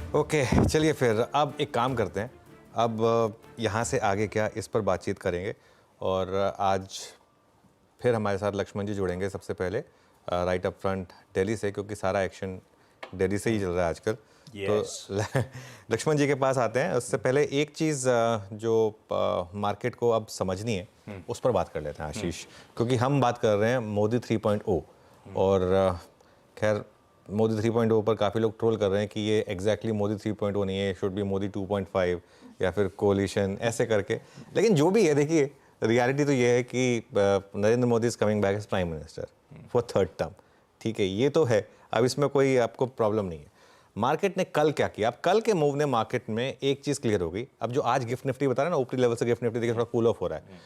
Okay, चलिए फिर अब एक काम करते हैं। अब यहाँ से आगे क्या, इस पर बातचीत करेंगे। और आज फिर हमारे साथ लक्ष्मण जी जुड़ेंगे सबसे पहले राइट अप फ्रंट दिल्ली से, क्योंकि सारा एक्शन दिल्ली से ही चल रहा है आजकल। Yes. तो लक्ष्मण जी के पास आते हैं। उससे पहले एक चीज़ जो मार्केट को अब समझनी है उस पर बात कर लेते हैं आशीष, क्योंकि हम बात कर रहे हैं मोदी 3.0। और खैर मोदी 3.0 पर काफ़ी लोग ट्रोल कर रहे हैं कि ये एग्जैक्टली मोदी 3.0 नहीं है, शुड बी मोदी 2.5 या फिर कोलिशन ऐसे करके। लेकिन जो भी है, देखिए रियलिटी तो ये है कि Narendra Modi is coming back as prime minister for third term. ठीक है, ये तो है, अब इसमें कोई आपको प्रॉब्लम नहीं है। मार्केट ने कल क्या किया, अब कल के मूव ने मार्केट में एक चीज़ क्लियर हो गई। अब जो आज गिफ्ट निफ्टी बता रहे हैं ना, ऊपरी लेवल से गिफ्ट निफ्टी देखिए थोड़ा कूल ऑफ हो रहा है।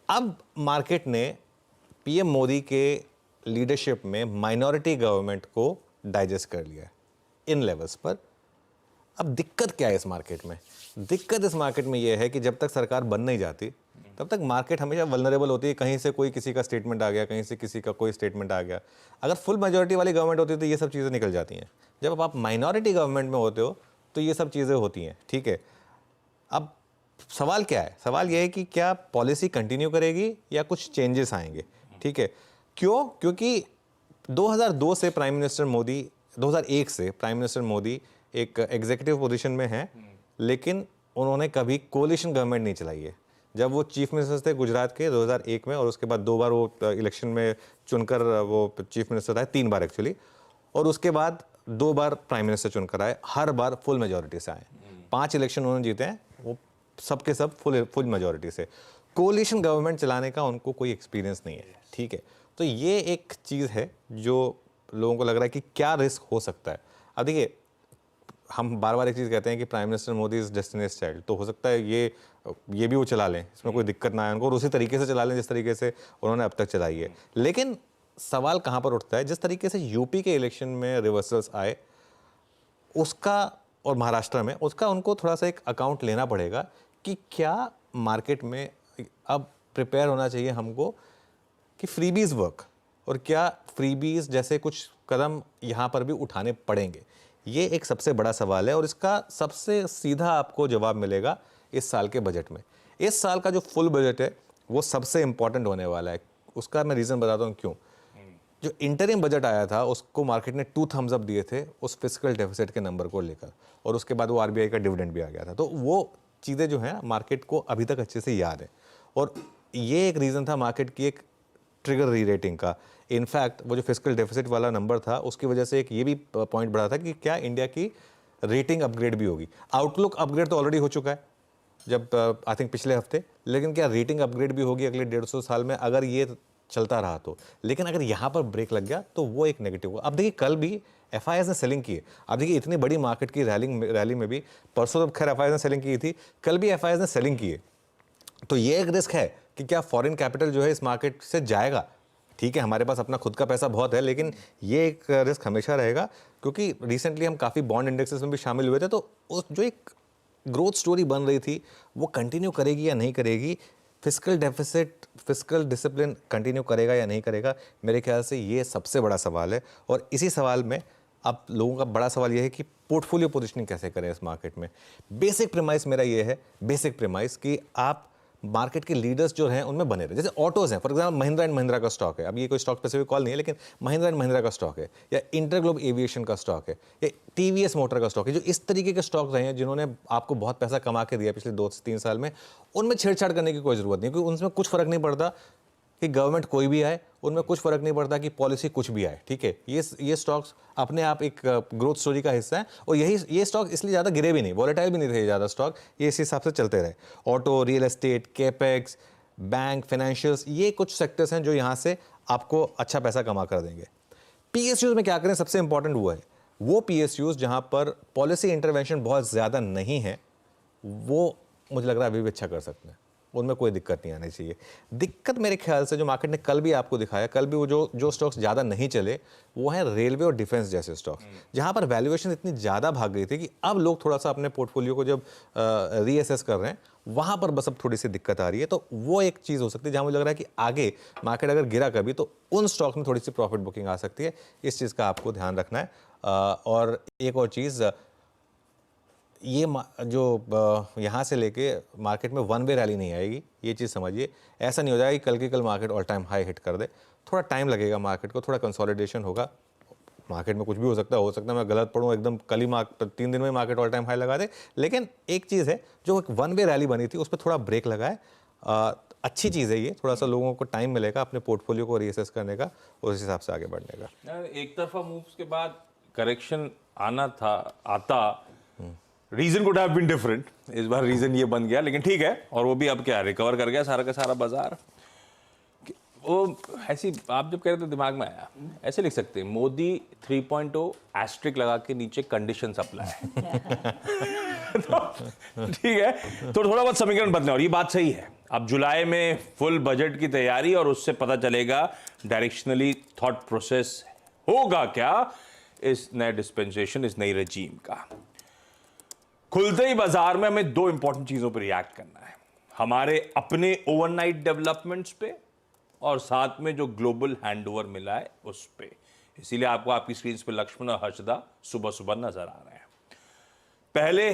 अब मार्केट ने पीएम मोदी के लीडरशिप में माइनॉरिटी गवर्नमेंट को डाइजेस्ट कर लिया है इन लेवल्स पर। अब दिक्कत क्या है इस मार्केट में? दिक्कत इस मार्केट में यह है कि जब तक सरकार बन नहीं जाती तब तक मार्केट हमेशा वल्नरेबल होती है। कहीं से कोई किसी का स्टेटमेंट आ गया, कहीं से किसी का कोई स्टेटमेंट आ गया। अगर फुल मेजॉरिटी वाली गवर्नमेंट होती है तो ये सब चीज़ें निकल जाती हैं। जब आप माइनॉरिटी गवर्नमेंट में होते हो तो ये सब चीज़ें होती हैं। ठीक है, अब सवाल क्या है? सवाल यह है कि क्या पॉलिसी कंटिन्यू करेगी या कुछ चेंजेस आएंगे। ठीक है, क्यों? क्योंकि 2002 से प्राइम मिनिस्टर मोदी, 2001 से प्राइम मिनिस्टर मोदी एक एग्जीक्यूटिव पोजीशन में हैं, लेकिन उन्होंने कभी कोलिशन गवर्नमेंट नहीं चलाई है। जब वो चीफ मिनिस्टर थे गुजरात के 2001 में, और उसके बाद 2 बार वो इलेक्शन में चुनकर वो चीफ मिनिस्टर आए, 3 बार एक्चुअली, और उसके बाद 2 बार प्राइम मिनिस्टर चुनकर आए, हर बार फुल मेजोरिटी से आए। 5 इलेक्शन उन्होंने जीते हैं, वो सबके सब फुल मेजोरिटी से। कोलिशन गवर्नमेंट चलाने का उनको कोई एक्सपीरियंस नहीं है। ठीक है, तो ये एक चीज़ है जो लोगों को लग रहा है कि क्या रिस्क हो सकता है। अब देखिए, हम बार बार एक चीज़ कहते हैं कि prime minister Modi is destiny's child, तो हो सकता है ये भी वो चला लें, इसमें कोई दिक्कत ना आए उनको, और उसी तरीके से चला लें जिस तरीके से उन्होंने अब तक चलाई है। लेकिन सवाल कहाँ पर उठता है, जिस तरीके से यूपी के इलेक्शन में रिवर्सल्स आए उसका, और महाराष्ट्र में उसका, उनको थोड़ा सा एक अकाउंट लेना पड़ेगा कि क्या मार्केट में अब प्रिपेयर होना चाहिए हमको कि फ्रीबीज वर्क, और क्या फ्रीबीज जैसे कुछ कदम यहाँ पर भी उठाने पड़ेंगे। ये एक सबसे बड़ा सवाल है, और इसका सबसे सीधा आपको जवाब मिलेगा इस साल के बजट में। इस साल का जो फुल बजट है वो सबसे इंपॉर्टेंट होने वाला है। उसका मैं रीज़न बताता हूँ क्यों। जो इंटरिम बजट आया था उसको मार्केट ने 2 थम्स अप दिए थे उस फिस्कल डेफिसिट के नंबर को लेकर, और उसके बाद वो आरबीआई का डिविडेंड भी आ गया था। तो वो चीज़ें जो हैं मार्केट को अभी तक अच्छे से याद है, और ये एक रीज़न था मार्केट की एक ट्रिगर री रेटिंग का। इनफैक्ट वो जो फिस्कल डेफिसिट वाला नंबर था उसकी वजह से एक ये भी पॉइंट बढ़ा था कि क्या इंडिया की रेटिंग अपग्रेड भी होगी। आउटलुक अपग्रेड तो ऑलरेडी हो चुका है जब आई थिंक पिछले हफ्ते, लेकिन क्या रेटिंग अपग्रेड भी होगी अगले 150 साल में अगर ये चलता रहा तो। लेकिन अगर यहाँ पर ब्रेक लग गया तो वो एक नेगेटिव होगा। अब देखिए, कल भी एफआईआईज ने सेलिंग की है। अब देखिए, इतनी बड़ी मार्केट की रैली में भी, परसों तो खैर एफआईआईज ने सेलिंग की थी, कल भी एफआईआईज ने सेलिंग की है। तो ये एक रिस्क है कि क्या फॉरेन कैपिटल जो है इस मार्केट से जाएगा। ठीक है, हमारे पास अपना खुद का पैसा बहुत है, लेकिन ये एक रिस्क हमेशा रहेगा, क्योंकि रिसेंटली हम काफ़ी बॉन्ड इंडेक्सेस में भी शामिल हुए थे। तो उस जो एक ग्रोथ स्टोरी बन रही थी वो कंटिन्यू करेगी या नहीं करेगी, fiscal deficit, fiscal discipline continue करेगा या नहीं करेगा, मेरे ख्याल से ये सबसे बड़ा सवाल है। और इसी सवाल में अब लोगों का बड़ा सवाल ये है कि पोर्टफोलियो पोजीशनिंग कैसे करें इस मार्केट में। बेसिक प्रेमाइस मेरा ये है, बेसिक प्रेमाइस कि आप मार्केट के लीडर्स जो हैं उनमें बने रहे। जैसे ऑटोज हैं, for example Mahindra and Mahindra का स्टॉक है, अब ये कोई स्टॉक स्पेसिफिक कॉल नहीं है, लेकिन महिंद्रा एंड महिंद्रा का स्टॉक है, या इंटरग्लोब एविएशन का स्टॉक है, या टीवीएस मोटर का स्टॉक है, जो इस तरीके के स्टॉक रहे हैं जिन्होंने आपको बहुत पैसा कमा के दिया पिछले 2 से 3 साल में, उनमें छेड़छाड़ करने की कोई जरूरत नहीं, क्योंकि उनमें कुछ फर्क नहीं पड़ता कि गवर्नमेंट कोई भी आए, उनमें कुछ फर्क नहीं पड़ता कि पॉलिसी कुछ भी आए। ठीक है, ये स्टॉक्स अपने आप एक ग्रोथ स्टोरी का हिस्सा है, और ये स्टॉक इसलिए ज़्यादा गिरे भी नहीं, वॉलेटाइल भी नहीं थे ज़्यादा स्टॉक, ये इस हिसाब से चलते रहे। Auto, real estate, capex, bank, financials, ये कुछ सेक्टर्स हैं जो यहाँ से आपको अच्छा पैसा कमा कर देंगे। पीएसयूज में क्या करें, सबसे इंपॉर्टेंट वो है, वो पीएसयूज जहाँ पर पॉलिसी इंटरवेंशन बहुत ज़्यादा नहीं है, वो मुझे लग रहा है अभी भी अच्छा कर सकते हैं, उनमें कोई दिक्कत नहीं आनी चाहिए। दिक्कत मेरे ख्याल से जो मार्केट ने कल भी आपको दिखाया, कल भी वो जो स्टॉक्स ज़्यादा नहीं चले वो है रेलवे और डिफेंस जैसे स्टॉक्स, जहाँ पर वैल्यूएशन इतनी ज़्यादा भाग गई थी कि अब लोग थोड़ा सा अपने पोर्टफोलियो को जब रीअसेस कर रहे हैं, वहाँ पर बस अब थोड़ी सी दिक्कत आ रही है। तो वो एक चीज़ हो सकती है जहाँ मुझे लग रहा है कि आगे मार्केट अगर गिरा कभी तो उन स्टॉक्स में थोड़ी सी प्रॉफिट बुकिंग आ सकती है। इस चीज़ का आपको ध्यान रखना है। और एक और चीज़, ये जो यहाँ से लेके मार्केट में वन वे रैली नहीं आएगी, ये चीज़ समझिए। ऐसा नहीं हो जाएगा कि कल के कल market all time high hit कर दे। थोड़ा टाइम लगेगा मार्केट को, थोड़ा कंसोलिडेशन होगा। मार्केट में कुछ भी हो सकता है मैं गलत पढ़ूँ एकदम, कल ही 3 दिन में मार्केट ऑल टाइम हाई लगा दे। लेकिन एक चीज़ है, जो एक वन वे रैली बनी थी उस पर थोड़ा ब्रेक लगा है। अच्छी चीज़ है ये, थोड़ा सा लोगों को टाइम मिलेगा अपने पोर्टफोलियो को रीअसेस करने का, उस हिसाब से आगे बढ़ने का। एक तरफा मूव्स के बाद करेक्शन आता reason could have been different. इस बार रीजन ये बन गया, लेकिन ठीक है। और वो भी अब क्या रिकवर कर गया सारा का सारा बाजार। वो ऐसी आप जब कह रहे थे दिमाग में आया, ऐसे लिख सकते हैं मोदी 3.0 एस्ट्रिक लगा के नीचे कंडीशन अप्लाई। तो ठीक है, तो थोड़ा बहुत समीकरण बदले। और ये बात सही है, अब जुलाई में फुल बजट की तैयारी और उससे पता चलेगा डायरेक्शनली थॉट प्रोसेस होगा क्या इस नए डिस्पेंसेशन, इस नई रजीम का। खुलते ही बाजार में हमें 2 इंपॉर्टेंट चीजों पर रिएक्ट करना है, हमारे अपने ओवरनाइट डेवलपमेंट्स पे और साथ में जो ग्लोबल हैंडओवर मिला है उस पे। इसीलिए आपको आपकी स्क्रीन पे लक्ष्मण और हर्षदा सुबह सुबह नजर आ रहे हैं। पहले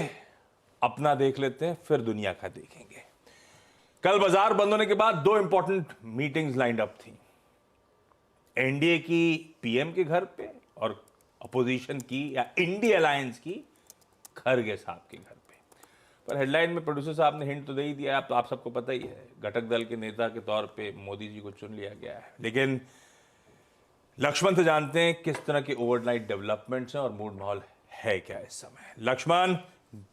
अपना देख लेते हैं, फिर दुनिया का देखेंगे। कल बाजार बंद होने के बाद 2 इंपॉर्टेंट मीटिंग्स लाइंड अप थी, एनडीए की पीएम के घर पे और अपोजिशन की या इंडिया अलायंस की खरगे साहब के घर पे। पर हेडलाइन में प्रोड्यूसर साहब ने हिंट तो दे ही दिया, तो आप सबको पता ही है, घटक दल के नेता के तौर पे मोदी जी को चुन लिया गया है। लेकिन लक्ष्मण तो जानते हैं किस तरह के ओवरनाइट डेवलपमेंट्स हैं और मूड माहौल है क्या इस समय। Laxman,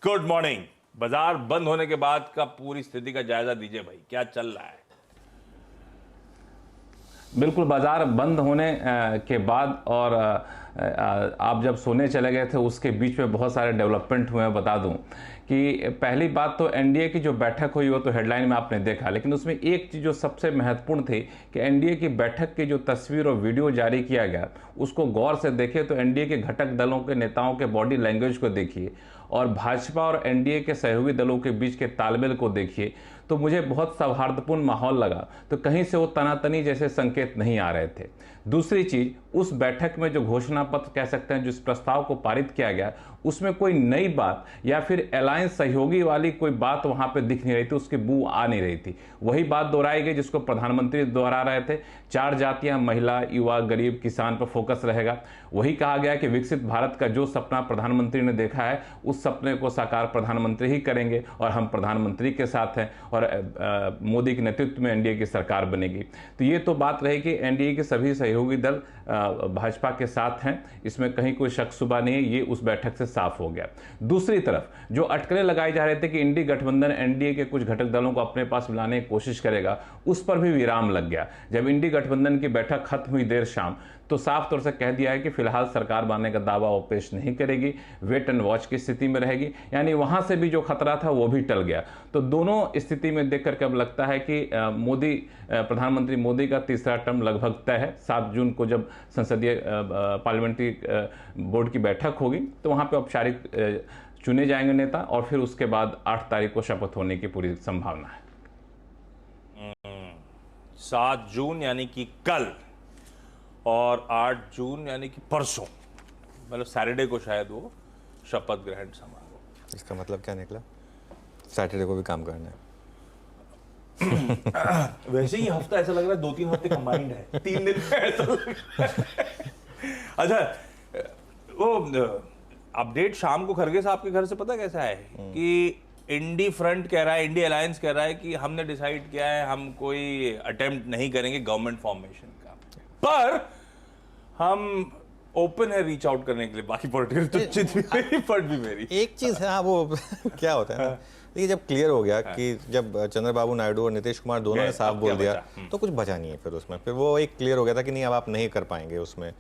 good morning. बाजार बंद होने के बाद का पूरी स्थिति का जायजा दीजिए भाई, क्या चल रहा है? बिल्कुल, बाजार बंद होने के बाद और आप जब सोने चले गए थे उसके बीच में बहुत सारे डेवलपमेंट हुए हैं। बता दूं कि पहली बात तो एनडीए की जो बैठक हुई वो तो हेडलाइन में आपने देखा, लेकिन उसमें एक चीज़ जो सबसे महत्वपूर्ण थी कि एनडीए की बैठक की जो तस्वीर और वीडियो जारी किया गया उसको गौर से देखिए तो एनडीए के घटक दलों के नेताओं के बॉडी लैंग्वेज को देखिए और भाजपा और एनडीए के सहयोगी दलों के बीच के तालमेल को देखिए, तो मुझे बहुत सौहार्दपूर्ण माहौल लगा। तो कहीं से वो तनातनी जैसे संकेत नहीं आ रहे थे। दूसरी चीज, उस बैठक में जो घोषणा पत्र कह सकते हैं, जिस प्रस्ताव को पारित किया गया, उसमें कोई नई बात या फिर अलायंस सहयोगी वाली कोई बात वहां पे दिख नहीं रही थी, उसकी बू आ नहीं रही थी। वही बात दोहराई गई जिसको प्रधानमंत्री दोहरा रहे थे, 4 जातियां, महिला, युवा, गरीब, किसान पर फोकस रहेगा। वही कहा गया कि विकसित भारत का जो सपना प्रधानमंत्री ने देखा है उस सपने को साकार प्रधानमंत्री ही करेंगे और हम प्रधानमंत्री के साथ हैं और मोदी के नेतृत्व में एनडीए की सरकार बनेगी। तो ये तो बात रही कि एनडीए के सभी सहयोगी दल भाजपा के साथ हैं, इसमें कहीं कोई शक शुबा नहीं है, ये उस बैठक से साफ हो गया। दूसरी तरफ जो अटकलें लगाई जा रहे थे कि इंडी गठबंधन एनडीए के कुछ घटक दलों को अपने पास मिलाने की कोशिश करेगा, उस पर भी विराम लग गया। जब इंडी गठबंधन की बैठक खत्म हुई देर शाम, तो साफ तौर से कह दिया है कि फिलहाल सरकार बनने का दावा वो पेश नहीं करेगी, वेट एंड वॉच की स्थिति में रहेगी। यानी वहां से भी जो खतरा था वो भी टल गया। तो दोनों स्थिति में देख करके अब लगता है कि प्रधानमंत्री मोदी का तीसरा टर्म लगभग तय है। 7 जून को जब संसदीय पार्लियामेंट्री बोर्ड की बैठक होगी तो वहां पे औपचारिक चुने जाएंगे नेता और फिर उसके बाद 8 तारीख को शपथ होने की पूरी संभावना है। 7 जून यानी कि कल और 8 जून यानी कि परसों, मतलब सैटरडे को शायद वो शपथ ग्रहण समारोह। इसका मतलब क्या निकला? सैटरडे को भी काम करना है। वैसे ही हफ्ता ऐसा लग रहा है 2-3 हफ्ते कंबाइंड है, 3 दिन में ऐसा लग रहा है। अच्छा, वो अपडेट शाम को खरगे साहब के घर से पता कैसा है कि इंडी फ्रंट कह रहा है, इंडी अलायंस कह रहा है कि हमने डिसाइड किया है हम कोई अटेम्प्ट नहीं करेंगे गवर्नमेंट फॉर्मेशन का, पर हम ओपन है रीच आउट करने के लिए। बाकी पॉलिटिकल तुच्छित भी मेरी, फट भी मेरी। एक चीज है, हाँ, वो क्या होता है ना, देखिए जब क्लियर हो गया कि जब चंद्रबाबू नायडू और नीतीश कुमार दोनों ने साफ बोल दिया तो कुछ बचा नहीं है फिर उसमें। फिर वो एक क्लियर हो गया था कि नहीं अब आप नहीं कर पाएंगे उसमें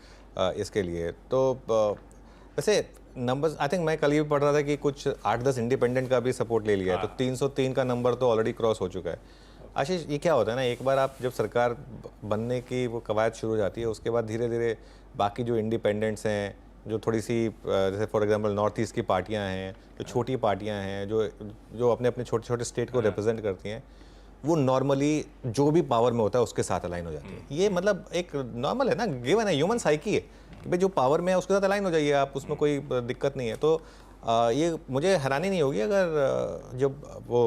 इसके लिए। तो वैसे नंबर्स आई थिंक मैं कल ये पढ़ रहा था कि कुछ 8-10 इंडिपेंडेंट का भी सपोर्ट ले लिया है, तो 303 का नंबर तो ऑलरेडी क्रॉस हो चुका है। आशीष, ये क्या होता है ना, एक बार आप जब सरकार बनने की वो कवायद शुरू हो जाती है उसके बाद धीरे धीरे बाकी जो इंडिपेंडेंट्स हैं, जो थोड़ी सी जैसे फॉर एग्जांपल नॉर्थ ईस्ट की पार्टियां हैं, जो छोटी पार्टियां हैं, जो अपने अपने छोटे छोटे स्टेट को रिप्रेजेंट करती हैं, वो नॉर्मली जो भी पावर में होता है उसके साथ अलाइन हो जाती है। ये मतलब एक नॉर्मल है ना, गिवन है, ह्यूमन साइकी है कि भाई जो पावर में है उसके साथ अलाइन हो जाइए आप, उसमें कोई दिक्कत नहीं है। तो ये मुझे हैरानी नहीं होगी अगर जब वो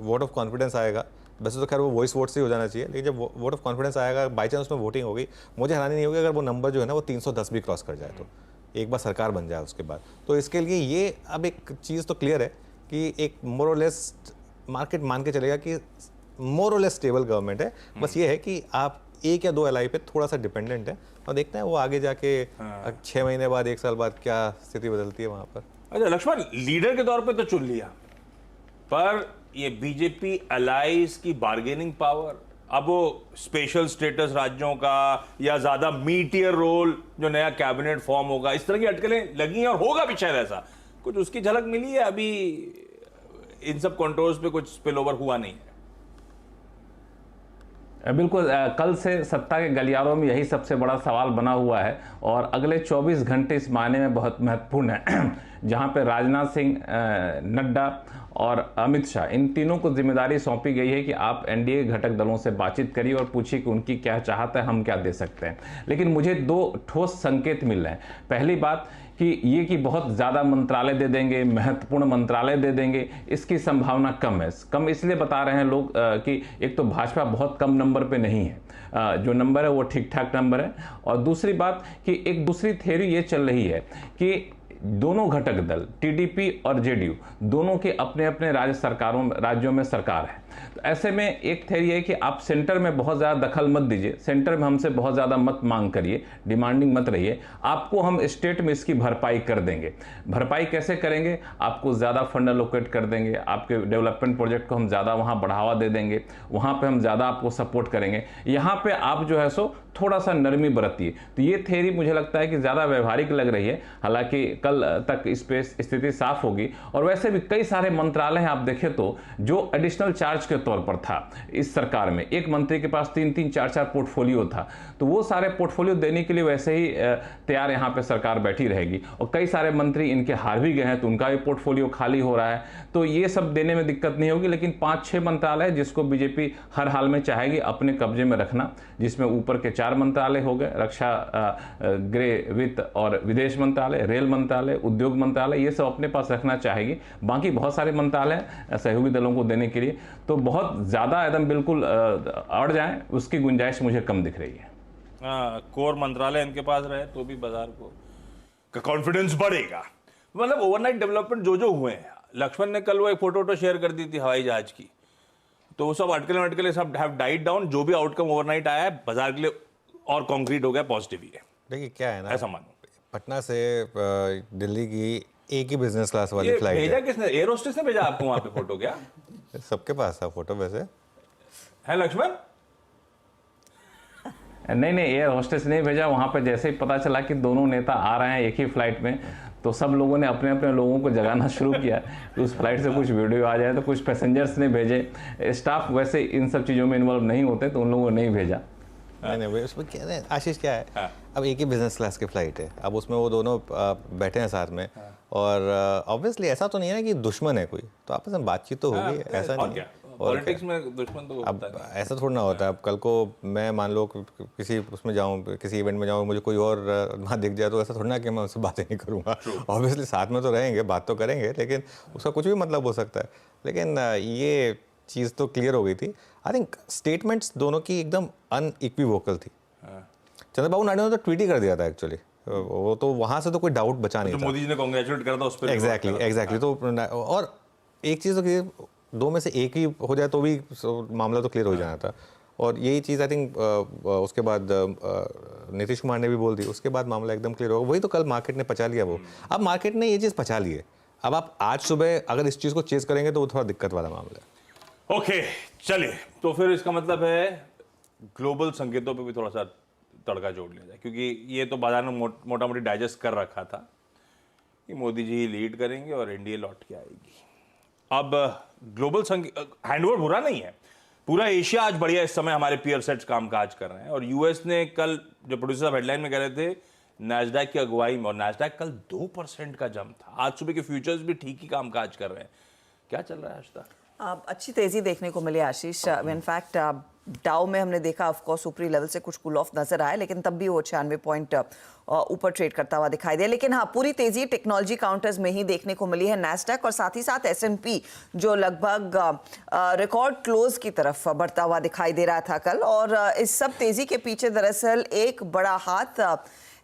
वोट ऑफ कॉन्फिडेंस आएगा, वैसे तो खैर वो वॉइस वोट से ही हो जाना चाहिए, लेकिन जब वोट ऑफ कॉन्फिडेंस आएगा, बाई चांस उसमें वोटिंग हो गई, मुझे हैरानी नहीं होगी अगर वो नंबर जो है ना वो 310 भी क्रॉस कर जाए, तो एक बार सरकार बन जाए उसके बाद। तो इसके लिए ये अब एक चीज़ तो क्लियर है कि एक मोर और लेस मार्केट मान के चलेगा कि मोर और लेस स्टेबल गवर्नमेंट है। बस ये है कि आप एक या दो एलआई पे थोड़ा सा डिपेंडेंट है, और देखते हैं वो आगे जाके 6 महीने बाद, 1 साल बाद क्या स्थिति बदलती है वहाँ पर। अच्छा लक्ष्मण, लीडर के तौर पे तो चुन लिया, पर ये बीजेपी अलाइज की बार्गेनिंग पावर, अब वो स्पेशल स्टेटस राज्यों का या ज्यादा मीटियर रोल जो नया कैबिनेट फॉर्म होगा, इस तरह की अटकलें लगी हैं और होगा भी शायद ऐसा कुछ, उसकी झलक मिली है? अभी इन सब कंट्रोल्स पे कुछ स्पिल ओवर हुआ नहीं है। बिल्कुल, कल से सत्ता के गलियारों में यही सबसे बड़ा सवाल बना हुआ है और अगले 24 घंटे इस मायने में बहुत महत्वपूर्ण है जहां पे राजनाथ सिंह, नड्डा और अमित शाह, इन तीनों को जिम्मेदारी सौंपी गई है कि आप एनडीए घटक दलों से बातचीत करिए और पूछिए कि उनकी क्या चाहत है, हम क्या दे सकते हैं। लेकिन मुझे दो ठोस संकेत मिल रहे हैं। पहली बात कि ये कि बहुत ज़्यादा मंत्रालय दे देंगे, महत्वपूर्ण मंत्रालय दे देंगे, इसकी संभावना कम है। कम इसलिए बता रहे हैं लोग कि एक तो भाजपा बहुत कम नंबर पे नहीं है, जो नंबर है वो ठीक ठाक नंबर है, और दूसरी बात कि एक दूसरी थ्योरी ये चल रही है कि दोनों घटक दल टीडीपी और जेडीयू दोनों के अपने अपने राज्यों में सरकार है। तो ऐसे में एक थ्योरी है कि आप सेंटर में बहुत ज़्यादा दखल मत दीजिए, सेंटर में हमसे बहुत ज़्यादा मत मांग करिए, डिमांडिंग मत रहिए, आपको हम स्टेट में इसकी भरपाई कर देंगे। भरपाई कैसे करेंगे? आपको ज़्यादा फंड एलोकेट कर देंगे, आपके डेवलपमेंट प्रोजेक्ट को हम ज़्यादा वहाँ बढ़ावा दे देंगे, वहाँ पर हम ज़्यादा आपको सपोर्ट करेंगे, यहाँ पर आप जो है सो थोड़ा सा नरमी बरतिए। तो ये थ्योरी मुझे लगता है कि ज़्यादा व्यवहारिक लग रही है। हालांकि कल तक इस पे स्थिति साफ होगी। और वैसे भी कई सारे मंत्रालय हैं, आप देखें तो जो एडिशनल चार्ज के तौर पर था इस सरकार में, एक मंत्री के पास 3-3, 4-4 पोर्टफोलियो था, तो वो सारे पोर्टफोलियो देने के लिए वैसे ही तैयार यहाँ पे सरकार बैठी रहेगी। और कई सारे मंत्री इनके हार भी गए हैं तो उनका भी पोर्टफोलियो खाली हो रहा है, तो ये सब देने में दिक्कत नहीं होगी। लेकिन 5-6 मंत्रालय जिसको बीजेपी हर हाल में चाहेगी अपने कब्जे में रखना, जिसमें ऊपर के 4 मंत्रालय हो गए, रक्षा, गृह, वित्त और विदेश मंत्रालय, रेल मंत्रालय, उद्योग मंत्रालय, ये सब अपने पास रखना चाहेगी। बाकी बहुत सारे मंत्रालय सहयोगी दलों को देने के लिए, तो बहुत ज़्यादा एकदम बिल्कुल अड़ जाए उसकी गुंजाइश मुझे कम दिख रही है। कोर मंत्रालय इनके पास रहे तो भी बाजार का कॉन्फिडेंस बढ़ेगा। मतलब ओवरनाइट डेवलपमेंट जो हुए हैं, लक्ष्मण ने कल वो एक फोटो शेयर कर दी थी हवाई जहाज की, तो वो सब अटकले सब हैव डाइड डाउन। जो भी आउटकम ओवरनाइट आया है बाजार के लिए और कॉन्क्रीट हो गया, पॉजिटिव ही है। देखिए क्या है ना, ऐसा मानो पटना से दिल्ली की एक ही बिजनेस क्लास वाली ये फ्लाइट भेजा है। किसने? एयर होस्टेस ने भेजा आपको वहां पे फोटो? क्या सबके पास था फोटो वैसे है लक्ष्मण? नहीं, एयर होस्टेस नहीं भेजा। वहां पे जैसे ही पता चला कि दोनों नेता आ रहे हैं एक ही फ्लाइट में, तो सब लोगों ने अपने अपने लोगों को जगाना शुरू किया कि उस फ्लाइट से कुछ वीडियो आ जाए। तो कुछ पैसेंजर्स ने भेजे, स्टाफ वैसे इन सब चीज़ों में इन्वॉल्व नहीं होते तो उन लोगों ने नहीं भेजा। नहीं उसमें क्या है आशीष, क्या है अब एक ही बिजनेस क्लास की फ्लाइट है, अब उसमें वो दोनों बैठे हैं साथ में, और ऑब्वियसली ऐसा तो नहीं है ना कि दुश्मन है कोई, तो आपस में बातचीत तो होगी, ऐसा नहीं है। पॉलिटिक्स में दुश्मन तो अब ऐसा थोड़ा ना होता है। अब कल को मैं मान लो किसी उसमें जाऊँ, किसी इवेंट में जाऊँ, मुझे कोई और वहाँ दिख जाए, तो ऐसा थोड़ा ना कि मैं उससे बातें नहीं करूँगा। ऑब्वियसली साथ में तो रहेंगे, बात तो करेंगे, लेकिन उसका कुछ भी मतलब हो सकता है। लेकिन ये चीज़ तो क्लियर हो गई थी। आई थिंक स्टेटमेंट्स दोनों की एकदम अनइक्विवोकल थी। चंद्रबाबू नायडू ने तो ट्वीट ही कर दिया था एक्चुअली, वो तो वहाँ से तो कोई डाउट बचा नहीं था। मोदी जी ने कांग्रेचुलेट करा था उस पर। एग्जैक्टली। तो और एक चीज़ तो दो में से एक ही हो जाए तो भी मामला तो क्लियर हो जाना था। और यही चीज़ आई थिंक उसके बाद नीतीश कुमार ने भी बोल दी, उसके बाद मामला एकदम क्लियर होगा। वही तो कल मार्केट ने पचा लिया वो। अब मार्केट ने ये चीज़ पचा ली है, अब आप आज सुबह अगर इस चीज़ को चेस करेंगे तो वो थोड़ा दिक्कत वाला मामला है। ओके चलिए, तो फिर इसका मतलब है ग्लोबल संकेतों पे भी थोड़ा सा तड़का जोड़ लिया जाए, क्योंकि ये तो बाजार में मोटा मोटी डाइजेस्ट कर रखा था कि मोदी जी लीड करेंगे और एनडीए लौट के आएगी। अब ग्लोबल हैंडओवर बुरा नहीं है, पूरा एशिया आज बढ़िया इस समय हमारे पीयर सेट्स कामकाज कर रहे हैं। और यूएस ने कल, जो प्रोड्यूसर हेडलाइन में कह रहे थे, नैस्डैक की अगुवाई में, और नैस्डैक कल 2% का जंप था। आज सुबह के फ्यूचर्स भी ठीक ही कामकाज कर रहे हैं। क्या चल रहा है आज तक? अच्छी तेजी देखने को मिली आशीष। इनफैक्ट डाउ में हमने देखा ऑफ कोर्स ऊपरी लेवल से कुछ कूल ऑफ नजर आया, लेकिन तब भी वो 96 पॉइंट ऊपर ट्रेड करता हुआ दिखाई दिया। लेकिन हाँ, पूरी तेजी टेक्नोलॉजी काउंटर्स में ही देखने को मिली है। नैस्डैक और साथ ही साथ S&P जो लगभग रिकॉर्ड क्लोज की तरफ बढ़ता हुआ दिखाई दे रहा था कल, और इस सब तेजी के पीछे दरअसल एक बड़ा हाथ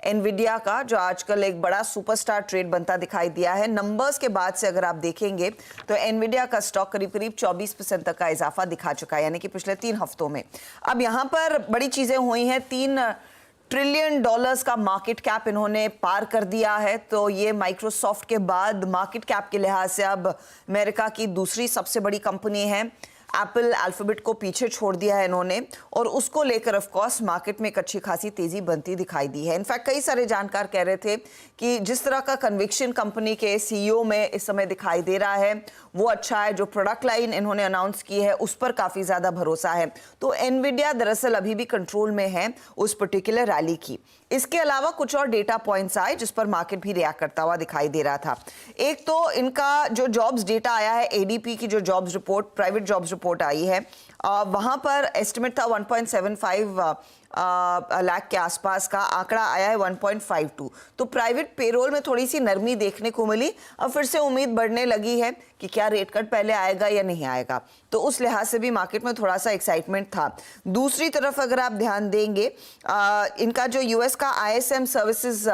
एनविडिया का, जो आजकल एक बड़ा सुपरस्टार ट्रेड बनता दिखाई दिया है। नंबर्स के बाद से अगर आप देखेंगे तो एनविडिया का स्टॉक करीब करीब 24% तक का इजाफा दिखा चुका है, यानी कि पिछले 3 हफ्तों में। अब यहां पर बड़ी चीजें हुई हैं। $3 ट्रिलियन का मार्केट कैप इन्होंने पार कर दिया है, तो ये माइक्रोसॉफ्ट के बाद मार्केट कैप के लिहाज से अब अमेरिका की दूसरी सबसे बड़ी कंपनी है। एप्पल अल्फाबेट को पीछे छोड़ दिया है इन्होंने, और उसको लेकर ऑफ कोर्स मार्केट में एक अच्छी खासी तेजी बनती दिखाई दी है। इनफैक्ट कई सारे जानकार कह रहे थे कि जिस तरह का कन्विक्शन कंपनी के सीईओ में इस समय दिखाई दे रहा है वो अच्छा है, जो प्रोडक्ट लाइन इन्होंने अनाउंस की है उस पर काफी ज्यादा भरोसा है। तो एनविडिया दरअसल अभी भी कंट्रोल में है उस पर्टिकुलर रैली की। इसके अलावा कुछ और डेटा पॉइंट्स आए जिस पर मार्केट भी रिएक्ट करता हुआ दिखाई दे रहा था। एक तो इनका जो जॉब्स डेटा आया है, एडीपी की जो jobs report, private jobs report आई है, वहां पर एस्टिमेट था 1.75 लाख के आसपास का, आंकड़ा आया है 1.52। तो प्राइवेट पेरोल में थोड़ी सी नरमी देखने को मिली। अब फिर से उम्मीद बढ़ने लगी है कि क्या रेट कट पहले आएगा या नहीं आएगा, तो उस लिहाज से भी मार्केट में थोड़ा सा एक्साइटमेंट था। दूसरी तरफ अगर आप ध्यान देंगे, इनका जो यूएस का ISM सर्विसेज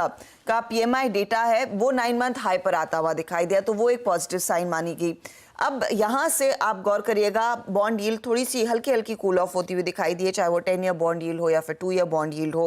का PMI डेटा है वो 9 मंथ हाई पर आता हुआ दिखाई दिया, तो वो एक पॉजिटिव साइन मानी गई। अब यहां से आप गौर करिएगा, बॉन्ड यील्ड थोड़ी सी हल्की हल्की कूल ऑफ होती हुई दिखाई दी है, चाहे वो 10 ईयर बॉन्ड यील्ड हो या फिर 2 ईयर बॉन्ड यील्ड हो,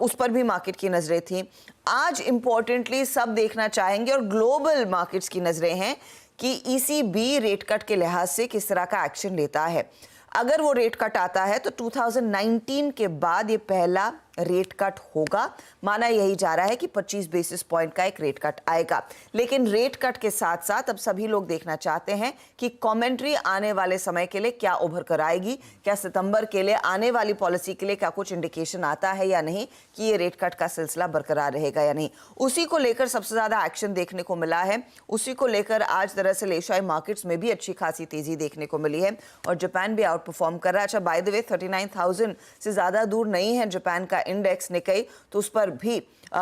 उस पर भी मार्केट की नजरें थी। आज इंपॉर्टेंटली सब देखना चाहेंगे और ग्लोबल मार्केट्स की नजरें हैं कि ECB रेट कट के लिहाज से किस तरह का एक्शन लेता है। अगर वो रेट कट आता है तो 2019 के बाद ये पहला रेट कट होगा। माना यही जा रहा है कि 25 बेसिस पॉइंट का एक रेट कट आएगा, लेकिन रेट कट के साथ साथ अब सभी लोग देखना चाहते हैं कि कमेंट्री आने वाले समय के लिए क्या उभर कर आएगी, क्या सितंबर के लिए आने वाली पॉलिसी के लिए क्या कुछ इंडिकेशन आता है या नहीं कि ये रेट कट का सिलसिला बरकरार रहेगा या नहीं। उसी को लेकर सबसे ज्यादा एक्शन देखने को मिला है। उसी को लेकर आज दरअसल एशियाई मार्केट्स में भी अच्छी खासी तेजी देखने को मिली है और जापान भी आउट परफॉर्म कर रहा है। अच्छा, बाय द वे 39,000 से ज्यादा दूर नहीं है जापान का इंडेक्स निकाई, तो उस पर भी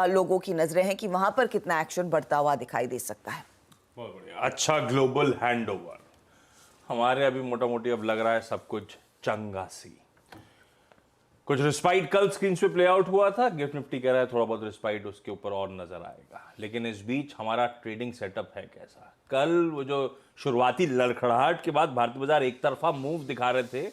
लोगों की नजरें हैं कि वहां पर कितना एक्शन बढ़ता हुआ दिखाई दे सकता है। बहुत बढ़िया। अच्छा, ग्लोबल हैंडओवर हमारे अभी मोटा मोटी अब लग रहा है सब कुछ चंगा सी। कुछ रिस्पाइट कल स्क्रीन पे प्ले आउट हुआ था, गिफ्ट निफ्टी कह रहा है थोड़ा बहुत रिस्पाइट उसके ऊपर और नजर आएगा, लेकिन इस बीच हमारा ट्रेडिंग सेटअप है कैसा। कल वो जो शुरुआती लड़खड़ाहट के बाद भारतीय बाजार एक तरफा मूव दिखा रहे थे,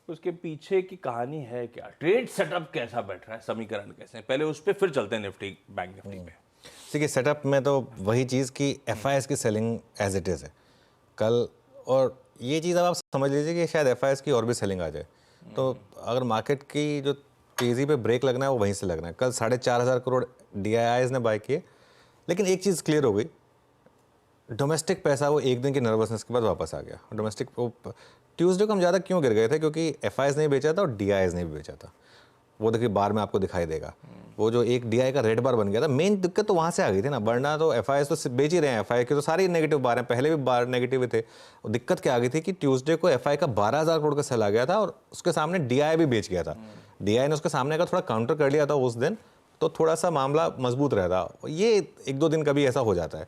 उसके पीछे की कहानी है क्या, ट्रेड सेटअप कैसा बैठ रहा है, समीकरण कैसे, पहले उस पर फिर चलते हैं निफ्टी बैंक निफ्टी पे। देखिए, सेटअप में तो वही चीज़ कि FIS की सेलिंग एज इट इज़ है कल, और ये चीज़ अब आप समझ लीजिए कि शायद FIS की और भी सेलिंग आ जाए। तो अगर मार्केट की जो तेज़ी पे ब्रेक लगना है वो वहीं से लगना है। कल 4,500 करोड़ DIIs ने बाय किए, लेकिन एक चीज़ क्लियर हो गई, डोमेस्टिक पैसा वो एक दिन की नर्वसनेस के बाद वापस आ गया। डोमेस्टिक ट्यूसडे को हम ज़्यादा क्यों गिर गए थे, क्योंकि FIs ने बेचा था और DIIs ने भी बेचा था। वो देखिए बार में आपको दिखाई देगा, वो जो एक DI का रेड बार बन गया था, मेन दिक्कत तो वहाँ से आ गई थी ना, वरना तो FIs तो बेच ही रहे हैं। FI के तो सारी नेगेटिव बार हैं, पहले भी बार नेगेटिव थे। दिक्कत क्या आ गई थी कि ट्यूसडे को FI का 12,000 करोड़ का सेल आ गया था और उसके सामने DI भी बेच गया था। DI ने उसके सामने का थोड़ा काउंटर कर लिया था उस दिन, तो थोड़ा सा मामला मजबूत रहता। ये 1-2 दिन कभी ऐसा हो जाता है।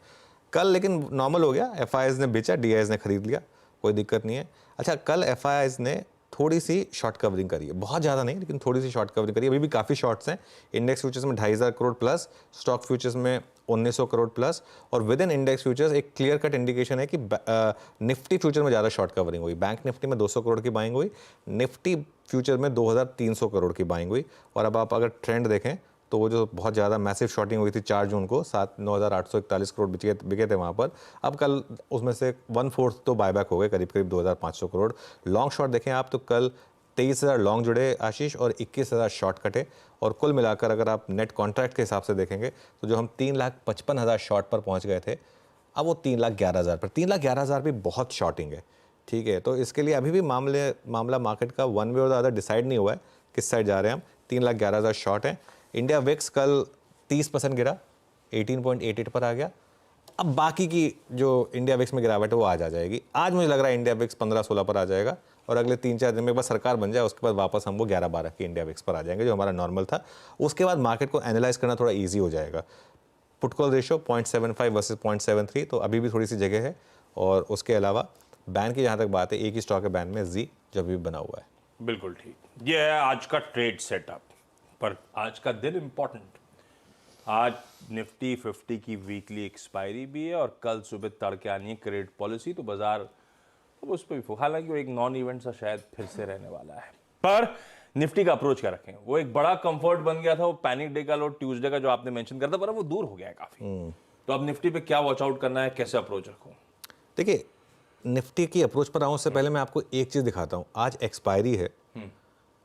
कल लेकिन नॉर्मल हो गया, FIs ने बेचा, DIs ने खरीद लिया, कोई दिक्कत नहीं है। अच्छा, कल FIs ने थोड़ी सी शॉर्ट कवरिंग करी है, बहुत ज़्यादा नहीं लेकिन थोड़ी सी शॉर्ट कवरिंग करी है। अभी भी काफ़ी शॉर्ट्स हैं। इंडेक्स फ्यूचर्स में 2,500 करोड़ प्लस, स्टॉक फ्यूचर्स में 1,900 करोड़ प्लस, और विद इन इंडेक्स फ्यूचर्स एक क्लियर कट इंडिकेशन है कि निफ्टी फ्यूचर में ज़्यादा शॉर्ट कवरिंग हुई। बैंक निफ्टी में 200 करोड़ की बाइंग हुई, निफ्टी फ्यूचर में 2,300 करोड़ की बाइंग हुई। और अब आप अगर ट्रेंड देखें तो वो जो बहुत ज़्यादा मैसिव शॉर्टिंग हुई थी 4 जून को, 9,841 करोड़ बिके थे वहाँ पर, अब कल उसमें से 1/4 तो बायबैक हो गए, करीब करीब 2,500 करोड़। लॉन्ग शॉर्ट देखें आप तो कल 23,000 लॉन्ग जुड़े आशीष और 21,000 शॉर्ट कटे, और कुल मिलाकर अगर आप नेट कॉन्ट्रैक्ट के हिसाब से देखेंगे तो जो हम 3,55,000 शॉर्ट पर पहुँच गए थे, अब वो 3,11,000 पर। 3,11,000 भी बहुत शॉर्टिंग है, ठीक है। तो इसके लिए अभी भी मामला मार्केट का वन वे और द अदर डिसाइड नहीं हुआ है किस साइड जा रहे हैं हम। 3,11,000 शॉर्ट हैं। इंडिया विक्स कल 30% गिरा, 18.88 पर आ गया। अब बाकी की जो इंडिया विक्स में गिरावट है वो आज आ जाएगी। आज मुझे लग रहा है इंडिया विक्स 15-16 पर आ जाएगा और अगले 3-4 दिन में एक बार सरकार बन जाए उसके बाद वापस हम वो 11-12 के इंडिया विक्स पर आ जाएंगे जो हमारा नॉर्मल था। उसके बाद मार्केट को एनालाइज करना थोड़ा ईजी हो जाएगा। पुट कॉल रेशियो 0.75 वर्सेस 0.73, तो अभी भी थोड़ी सी जगह है। और उसके अलावा बैन की जहाँ तक बात है, एक ही स्टॉक है बैन में, जी, जो अभी भी बना हुआ है। बिल्कुल ठीक, ये है आज का ट्रेड सेटअप। पर आज का दिन इंपॉर्टेंट, आज निफ्टी 50 की वीकली एक्सपायरी भी है और कल सुबह तड़के आनी है क्रेडिट पॉलिसी, तो बाजार अब उस पर भी, हालांकि वो एक नॉन इवेंट सा शायद फिर से रहने वाला है। पर निफ्टी का अप्रोच क्या रखें, वो एक बड़ा कंफर्ट बन गया था वो पैनिक डे का, लो ट्यूसडे का जो आपने मेंशन करता, पर वो दूर हो गया है काफी। तो अब निफ्टी पे क्या वॉच आउट करना है, कैसे अप्रोच रखूं? देखिए, निफ्टी की अप्रोच पर आऊँ उससे पहले मैं आपको एक चीज़ दिखाता हूँ। आज एक्सपायरी है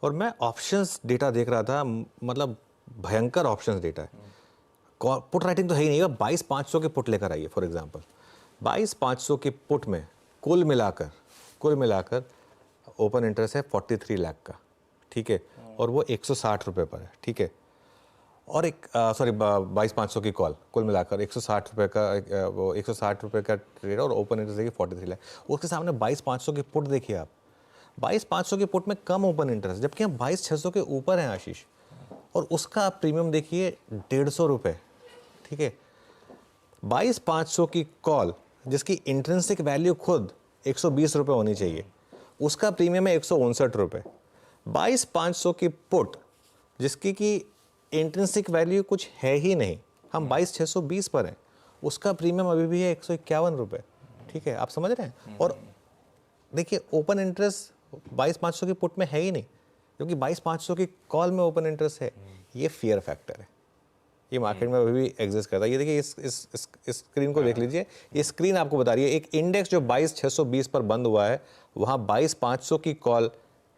और मैं ऑप्शंस डेटा देख रहा था, मतलब भयंकर ऑप्शंस डेटा है। पुट राइटिंग तो है ही नहीं। 22,500 के पुट लेकर आइए फॉर एग्जांपल, 22,500 के पुट में कुल मिलाकर ओपन इंटरेस्ट है 43 लाख का, ठीक है, और वो 160 रुपये पर है, ठीक है। और एक 22,500 की कॉल कुल मिलाकर 160 रुपये का, वो 160 रुपये का ट्रेड और ओपन इंटरेस्ट देखिए 43 लाख। उसके सामने 22,500 की पुट देखिए आप, 22,500 के पुट में कम ओपन इंटरेस्ट, जबकि हम 22,600 के ऊपर हैं आशीष, और उसका प्रीमियम देखिए 150 रुपये, ठीक है। 22,500 की कॉल जिसकी इंट्रिंसिक वैल्यू खुद 120 रुपये होनी चाहिए, उसका प्रीमियम है 159 रुपये। 22,500 की पुट जिसकी की इंट्रिंसिक वैल्यू कुछ है ही नहीं, हम 22,620 पर हैं, उसका प्रीमियम अभी भी है 151 रुपये, ठीक है, आप समझ रहे हैं। और देखिए ओपन इंटरेस्ट 22,500 की पुट में है ही नहीं, क्योंकि 22,500 की कॉल में ओपन इंटरेस्ट है। ये फियर फैक्टर है, ये मार्केट में अभी भी एग्जिस्ट करता है। ये देखिए इस स्क्रीन को देख लीजिए, ये स्क्रीन आपको बता रही है एक इंडेक्स जो 22,620 पर बंद हुआ है, वहाँ 22,500 की कॉल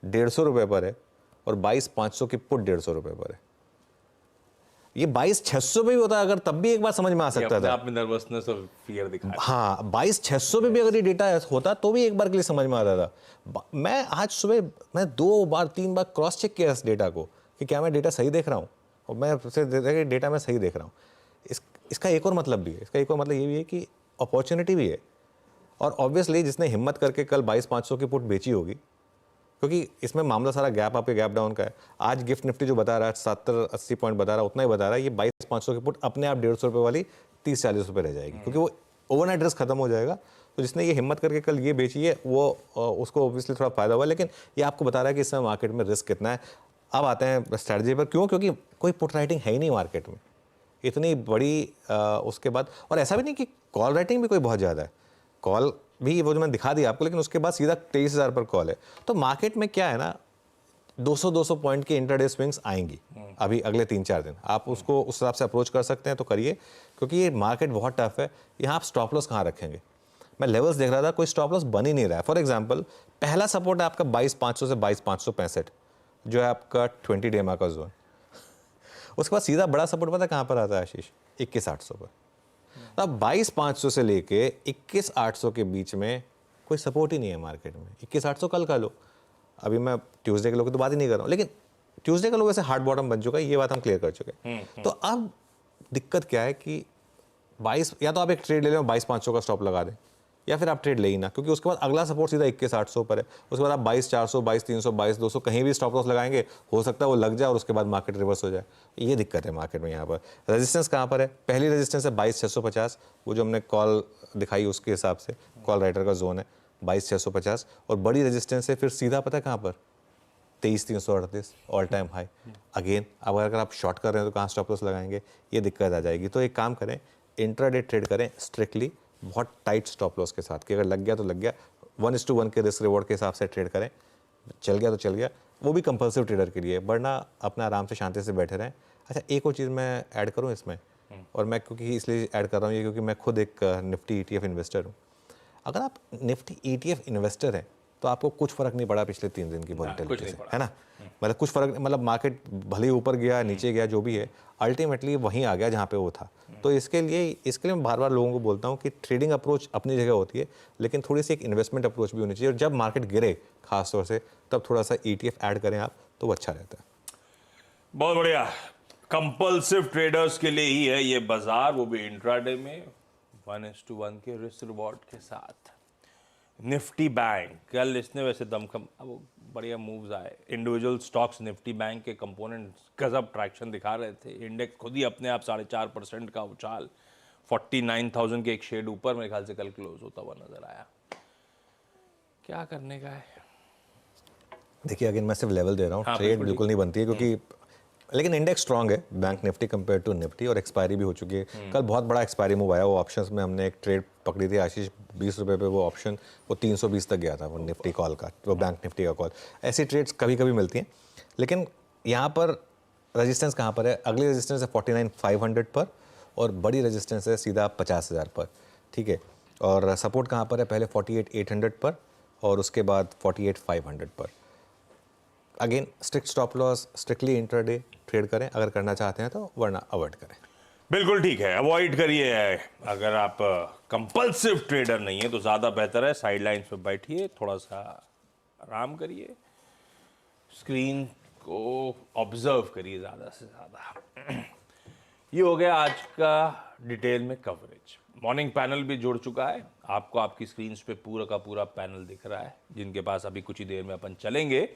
150 रुपये पर है और 22,500 की पुट 150 रुपये पर है। ये 22,600 पे भी होता अगर, तब भी एक बार समझ में आ सकता था। आप में नर्वसनेस और फियर दिखा, हाँ, 22,600 पे भी अगर ये डेटा होता तो भी एक बार के लिए समझ में आता था। मैं आज सुबह 2-3 बार क्रॉस चेक किया इस डेटा को कि क्या मैं डेटा सही देख रहा हूँ, और मैं फिर डेटा में सही देख रहा हूँ। इसका एक और मतलब भी है, इसका एक और मतलब ये भी है कि अपॉर्चुनिटी भी है। और ऑब्वियसली जिसने हिम्मत करके कल 22,500 की पुट बेची होगी, क्योंकि इसमें मामला सारा गैप अप या गैप डाउन का है। आज गिफ्ट निफ्टी जो बता रहा है 70-80 पॉइंट बता रहा है, उतना ही बता रहा है। ये 22,500 की पुट अपने आप 150 रुपये वाली 30-40 रुपये रह जाएगी, क्योंकि वो ओवरनाइट रिस्क खत्म हो जाएगा। तो जिसने ये हिम्मत करके कल ये बेची है वो उसको ऑब्वियसली थोड़ा फायदा हुआ, लेकिन ये आपको बता रहा है कि इस समय मार्केट में रिस्क कितना है। अब आते हैं स्ट्रैटेजी पर, क्यों? क्योंकि कोई पुट राइटिंग है ही नहीं मार्केट में इतनी बड़ी। उसके बाद और ऐसा भी नहीं कि कॉल राइटिंग भी कोई बहुत ज़्यादा है, कॉल भी वो जो मैंने दिखा दिया आपको, लेकिन उसके बाद सीधा 23,000 पर कॉल है। तो मार्केट में क्या है ना, 200-200 पॉइंट की इंटरडे स्विंग्स आएंगी अभी अगले 3-4 दिन। आप उसको उस हिसाब से अप्रोच कर सकते हैं तो करिए, क्योंकि ये मार्केट बहुत टफ है। यहाँ आप स्टॉप लॉस कहाँ रखेंगे? मैं लेवल्स देख रहा था, कोई स्टॉप लॉस बन ही नहीं रहा है। फॉर एग्जाम्पल, पहला सपोर्ट है आपका 22,500 से 22,565, जो है आपका 20 डे का जोन। उसके बाद सीधा बड़ा सपोर्ट पता है कहाँ पर आता है आशीष? 21,800 पर। अब 22,500 से लेके 21,800 के बीच में कोई सपोर्ट ही नहीं है मार्केट में। 21,800 कल का लो, अभी मैं ट्यूसडे के लो की तो बात ही नहीं कर रहा हूँ, लेकिन ट्यूसडे का लो वैसे हार्ड बॉटम बन चुका है, ये बात हम क्लियर कर चुके हैं। तो अब दिक्कत क्या है कि 22, या तो आप एक ट्रेड ले लें 22,500 का स्टॉप लगा दें, या फिर आप ट्रेड ले ही ना, क्योंकि उसके बाद अगला सपोर्ट सीधा 21,800 पर है। उसके बाद आप 22,400, 22,300, 22,200 कहीं भी स्टॉप लॉस लगाएंगे, हो सकता है वो लग जाए और उसके बाद मार्केट रिवर्स हो जाए। ये दिक्कत है मार्केट में। यहाँ पर रेजिस्टेंस कहाँ पर है? पहली रेजिस्टेंस है 22,650, वो जो हमने कॉल दिखाई उसके हिसाब से कॉल राइटर का जोन है 22,650, और बड़ी रेजिस्टेंस है फिर सीधा पता है कहाँ पर? 23,338 ऑल टाइम हाई। अगेन अब अगर आप शॉर्ट कर रहे हैं तो कहाँ स्टॉप लॉस लगाएंगे? ये दिक्कत आ जाएगी। तो एक काम करें, इंट्राडे ट्रेड करें स्ट्रिक्टली, बहुत टाइट स्टॉप लॉस के साथ, कि अगर लग गया तो लग गया। 1:1 के रिस्क रिवॉर्ड के हिसाब से ट्रेड करें, चल गया तो चल गया, वो भी कंपल्सिव ट्रेडर के लिए, वरना अपना आराम से शांति से बैठे रहें। अच्छा, एक और चीज़ मैं ऐड करूँ इसमें, और मैं क्योंकि इसलिए ऐड कर रहा हूँ ये क्योंकि मैं खुद एक निफ्टी ETF इन्वेस्टर हूँ। अगर आप निफ्टी ETF इन्वेस्टर हैं तो आपको कुछ फर्क नहीं पड़ा पिछले 3 दिन की वॉलेटिलिटी से, है ना? मतलब कुछ फर्क, मतलब मार्केट भले ही ऊपर गया नीचे गया जो भी है, अल्टीमेटली वहीं आ गया जहाँ पे वो था। तो इसके लिए मैं बार बार लोगों को बोलता हूँ कि ट्रेडिंग अप्रोच अपनी जगह होती है, लेकिन थोड़ी सी एक इन्वेस्टमेंट अप्रोच भी होनी चाहिए। और जब मार्केट गिरे खास तौर से, तब थोड़ा सा ETF ऐड करें आप, तो वो अच्छा रहता है। बहुत बढ़िया। कंपल्सिव ट्रेडर्स के लिए ही है ये बाजार, वो भी इंट्राडे में 1:1 के रिस्क रिवॉर्ड के साथ। निफ्टी बैंक कल इसने वैसे दमखम अब बढ़िया मूव्स आए, इंडिविजुअल स्टॉक्स निफ्टी बैंक के कंपोनेंट्स गजब ट्रैक्शन दिखा रहे थे, इंडेक्स खुद ही अपने आप 4.5% का उछाल 49,000 के एक शेड ऊपर मेरे ख्याल से कल क्लोज होता हुआ नजर आया। क्या करने का है? देखिए अगेन मैं सिर्फ लेवल दे रहा हूँ, हाँ, ट्रेड बिल्कुल नहीं बनती है क्योंकि लेकिन इंडेक्स स्ट्रांग है bank Nifty compare to Nifty, और एक्सपायरी भी हो चुकी है। कल बहुत बड़ा एक्सपायरी मूव आया, वो ऑप्शंस में हमने एक ट्रेड पकड़ी थी आशीष 20 रुपये पे, वो ऑप्शन वो 320 तक गया था, वो निफ्टी कॉल का, वो बैंक निफ्टी का कॉल। ऐसी ट्रेड्स कभी कभी मिलती हैं, लेकिन यहाँ पर रेजिस्टेंस कहाँ पर है? अगली रेजिस्टेंस है 49,500 पर, और बड़ी रेजिस्टेंस है सीधा 50,000 पर, ठीक है। और सपोर्ट कहाँ पर है? पहले 48,800 पर और उसके बाद 48,500 पर। Again strict stop loss, strictly intraday trade करें अगर करना चाहते हैं तो, वरना अवॉइड करें। बिल्कुल ठीक है, अवॉइड करिए। अगर आप कंपल्सिव ट्रेडर नहीं है तो ज़्यादा बेहतर है साइडलाइंस पे बैठिए, थोड़ा सा आराम करिए, स्क्रीन को ऑब्जर्व करिए ज़्यादा से ज़्यादा। ये हो गया आज का डिटेल में कवरेज। मॉर्निंग पैनल भी जुड़ चुका है, आपको आपकी स्क्रीन पे पूरा का पूरा पैनल दिख रहा है, जिनके पास अभी कुछ ही देर में अपन चलेंगे।